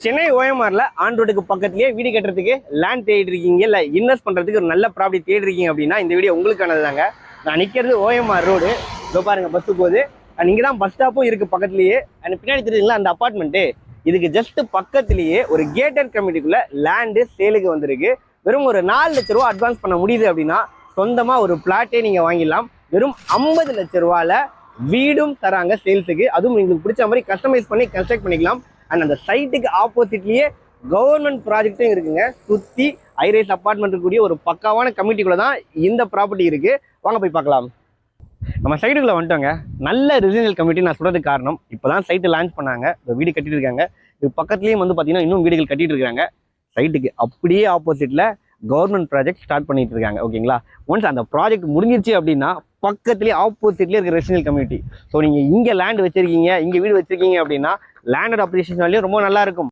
Chennai ஓஎம்ஆர்ல on ரோட்டுக்கு பக்கத்துலயே வீடு கட்டுறதுக்கு லேண்ட் தேடி இருக்கீங்க இல்ல இன்வெஸ்ட் பண்றதுக்கு ஒரு நல்ல ப்ராப்பர்ட்டி தேடி இருக்கீங்க அப்படின்னா இந்த வீடியோ உங்களுக்கானது தாங்க. நான் நிக்கிறது ஓஎம்ஆர் ரோடு. இதோ பாருங்க பஸ் போகுது. இங்கே தான் பஸ் ஸ்டாப்பும் இருக்கு பக்கத்துலயே. அண்ட் பின்னாடி தெரியுங்களா அந்த அப்பார்ட்மெண்ட்டு, இதுக்கு ஜஸ்ட் பக்கத்துலயே ஒரு கேட்டட் கம்யூனிட்டிக்குள்ள லேண்டு சேலுக்கு வந்திருக்கு. வெறும் ஒரு 4 லட்ச ரூபா அட்வான்ஸ் பண்ண முடியுது அப்படின்னா சொந்தமா ஒரு பிளாட்டே நீங்க வாங்கிடலாம். வெறும் 50 லட்ச ரூபால வீடும் தராங்க சேல்ஸுக்கு. அதுவும் உங்களுக்கு பிடிச்ச மாதிரி கஸ்டமைஸ் பண்ணி கன்ஸ்ட்ரக்ட் பண்ணிக்கலாம். அண்ட் அந்த சைட்டுக்கு ஆப்போசிட்லயே கவர்மெண்ட் ப்ராஜெக்டும் இருக்குங்க. சுற்றி ஹைரைஸ் அப்பார்ட்மெண்ட் இருக்கக்கூடிய ஒரு பக்காவான கம்யூனிட்டிக்குள்ள தான் இந்த ப்ராப்பர்ட்டி இருக்கு. வாங்க போய் பார்க்கலாம். நம்ம சைட்டுக்குள்ள வந்துட்டோங்க. நல்ல ரெசிடென்ஷியல் கம்யூனிட்டி நான் சொல்றதுக்கு காரணம், இப்போதான் சைட்டு லான்ச் பண்ணாங்க. இந்த வீடு கட்டிட்டு இருக்காங்க. இது பக்கத்துலேயும் வந்து பார்த்தீங்கன்னா இன்னும் வீடுகள் கட்டிட்டு இருக்காங்க. சைட்டுக்கு அப்படியே ஆப்போசிட்ல கவர்மெண்ட் ப்ராஜெக்ட் ஸ்டார்ட் பண்ணிட்டு இருக்காங்க. ஓகேங்களா, ஒன்ஸ் அந்த ப்ராஜெக்ட் முடிஞ்சிருச்சு அப்படின்னா பக்கத்துலேயே ஆப்போசிட்லேயே இருக்க ரெசிடென்ஷியல் கம்யூனிட்டி. ஸோ நீங்கள் இங்கே லேண்ட் வச்சிருக்கீங்க, இங்கே வீடு வச்சிருக்கீங்க அப்படின்னா லேண்டட் அப்ரிசியேஷன்லேயும் ரொம்ப நல்லா இருக்கும்.